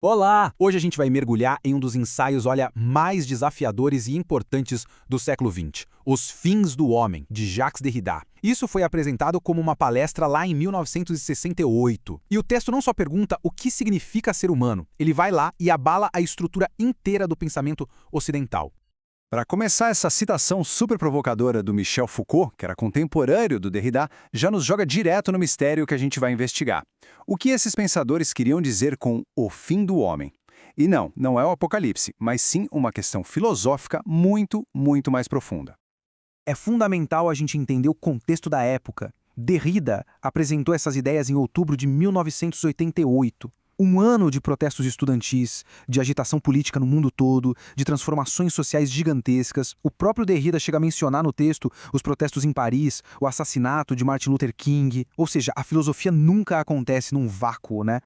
Olá! Hoje a gente vai mergulhar em um dos ensaios, mais desafiadores e importantes do século XX, Os Fins do Homem, de Jacques Derrida. Isso foi apresentado como uma palestra lá em 1968. E o texto não só pergunta o que significa ser humano, ele vai lá e abala a estrutura inteira do pensamento ocidental. Para começar, essa citação super provocadora do Michel Foucault, que era contemporâneo do Derrida, já nos joga direto no mistério que a gente vai investigar. O que esses pensadores queriam dizer com o fim do homem? E não é o apocalipse, mas sim uma questão filosófica muito, muito mais profunda. É fundamental a gente entender o contexto da época. Derrida apresentou essas ideias em outubro de 1988. Um ano de protestos estudantis, de agitação política no mundo todo, de transformações sociais gigantescas. O próprio Derrida chega a mencionar no texto os protestos em Paris, o assassinato de Martin Luther King. Ou seja, a filosofia nunca acontece num vácuo, né?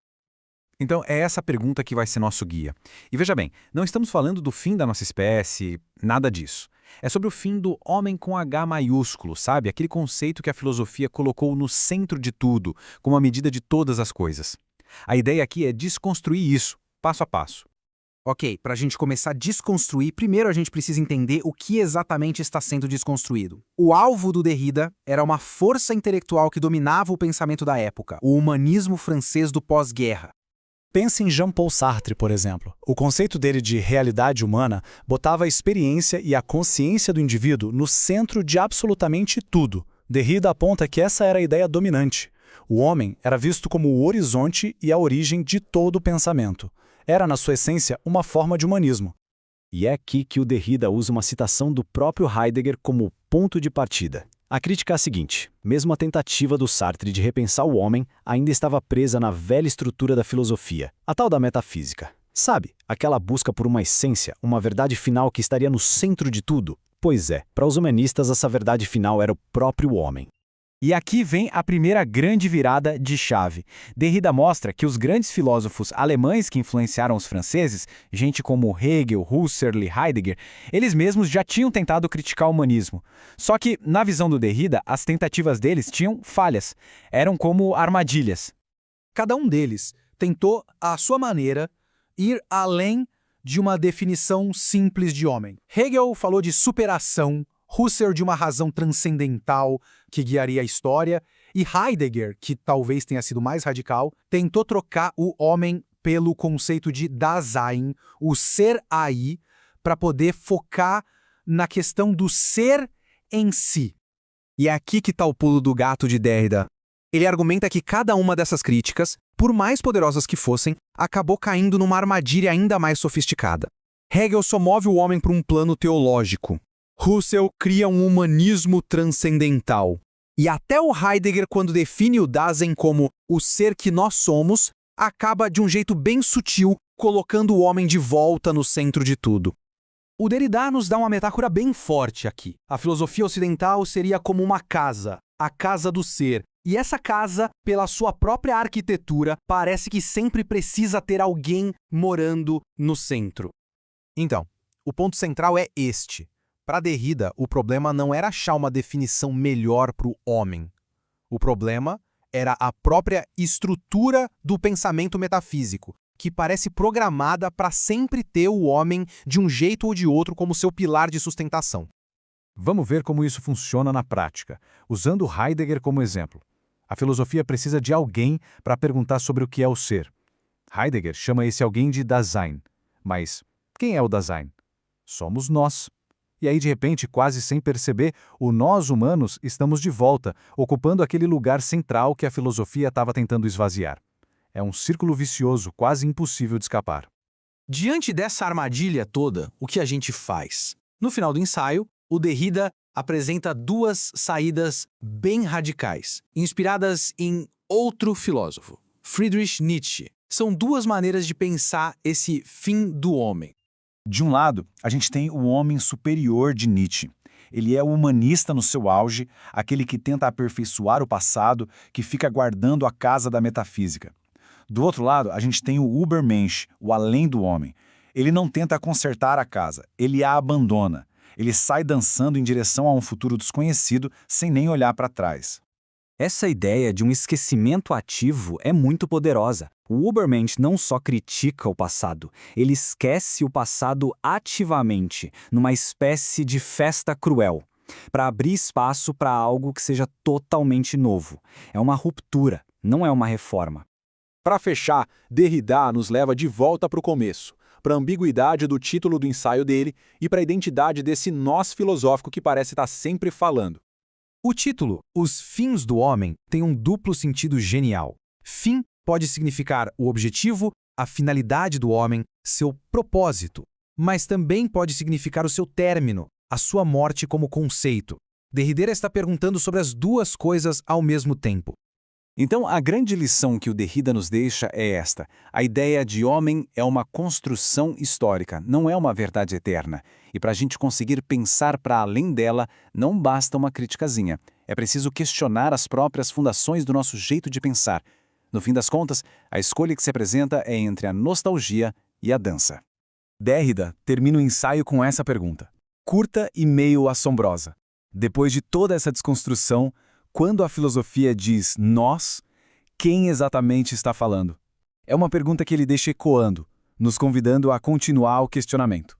Então, é essa pergunta que vai ser nosso guia. E veja bem, não estamos falando do fim da nossa espécie, nada disso. É sobre o fim do homem com H maiúsculo, sabe? Aquele conceito que a filosofia colocou no centro de tudo, como a medida de todas as coisas. A ideia aqui é desconstruir isso, passo a passo. Ok, para a gente começar a desconstruir, primeiro a gente precisa entender o que exatamente está sendo desconstruído. O alvo do Derrida era uma força intelectual que dominava o pensamento da época, o humanismo francês do pós-guerra. Pense em Jean-Paul Sartre, por exemplo. O conceito dele de realidade humana botava a experiência e a consciência do indivíduo no centro de absolutamente tudo. Derrida aponta que essa era a ideia dominante. O homem era visto como o horizonte e a origem de todo o pensamento. Era, na sua essência, uma forma de humanismo. E é aqui que o Derrida usa uma citação do próprio Heidegger como ponto de partida. A crítica é a seguinte: mesmo a tentativa do Sartre de repensar o homem ainda estava presa na velha estrutura da filosofia, a tal da metafísica. Sabe, aquela busca por uma essência, uma verdade final que estaria no centro de tudo? Pois é, para os humanistas essa verdade final era o próprio homem. E aqui vem a primeira grande virada de chave. Derrida mostra que os grandes filósofos alemães que influenciaram os franceses, gente como Hegel, Husserl e Heidegger, eles mesmos já tinham tentado criticar o humanismo. Só que, na visão do Derrida, as tentativas deles tinham falhas. Eram como armadilhas. Cada um deles tentou, à sua maneira, ir além de uma definição simples de homem. Hegel falou de superação, Husserl de uma razão transcendental que guiaria a história, e Heidegger, que talvez tenha sido mais radical, tentou trocar o homem pelo conceito de Dasein, o ser aí, para poder focar na questão do ser em si. E é aqui que está o pulo do gato de Derrida. Ele argumenta que cada uma dessas críticas, por mais poderosas que fossem, acabou caindo numa armadilha ainda mais sofisticada. Hegel só move o homem para um plano teológico. Husserl cria um humanismo transcendental. E até o Heidegger, quando define o Dasein como o ser que nós somos, acaba de um jeito bem sutil, colocando o homem de volta no centro de tudo. O Derrida nos dá uma metáfora bem forte aqui. A filosofia ocidental seria como uma casa, a casa do ser. E essa casa, pela sua própria arquitetura, parece que sempre precisa ter alguém morando no centro. Então, o ponto central é este. Para Derrida, o problema não era achar uma definição melhor para o homem. O problema era a própria estrutura do pensamento metafísico, que parece programada para sempre ter o homem de um jeito ou de outro como seu pilar de sustentação. Vamos ver como isso funciona na prática, usando Heidegger como exemplo. A filosofia precisa de alguém para perguntar sobre o que é o ser. Heidegger chama esse alguém de Dasein. Mas quem é o Dasein? Somos nós. E aí, de repente, quase sem perceber, o nós humanos estamos de volta, ocupando aquele lugar central que a filosofia estava tentando esvaziar. É um círculo vicioso, quase impossível de escapar. Diante dessa armadilha toda, o que a gente faz? No final do ensaio, o Derrida apresenta duas saídas bem radicais, inspiradas em outro filósofo, Friedrich Nietzsche. São duas maneiras de pensar esse fim do homem. De um lado, a gente tem o homem superior de Nietzsche. Ele é o humanista no seu auge, aquele que tenta aperfeiçoar o passado, que fica guardando a casa da metafísica. Do outro lado, a gente tem o Übermensch, o além do homem. Ele não tenta consertar a casa, ele a abandona. Ele sai dançando em direção a um futuro desconhecido, sem nem olhar para trás. Essa ideia de um esquecimento ativo é muito poderosa. O Ubermensch não só critica o passado, ele esquece o passado ativamente, numa espécie de festa cruel, para abrir espaço para algo que seja totalmente novo. É uma ruptura, não é uma reforma. Para fechar, Derrida nos leva de volta para o começo, para a ambiguidade do título do ensaio dele e para a identidade desse nós filosófico que parece estar sempre falando. O título, Os Fins do Homem, tem um duplo sentido genial. Fim pode significar o objetivo, a finalidade do homem, seu propósito, mas também pode significar o seu término, a sua morte como conceito. Derrida está perguntando sobre as duas coisas ao mesmo tempo. Então, a grande lição que o Derrida nos deixa é esta. A ideia de homem é uma construção histórica, não é uma verdade eterna. E para a gente conseguir pensar para além dela, não basta uma criticazinha. É preciso questionar as próprias fundações do nosso jeito de pensar. No fim das contas, a escolha que se apresenta é entre a nostalgia e a dança. Derrida termina o ensaio com essa pergunta, curta e meio assombrosa. Depois de toda essa desconstrução, quando a filosofia diz nós, quem exatamente está falando? É uma pergunta que ele deixa ecoando, nos convidando a continuar o questionamento.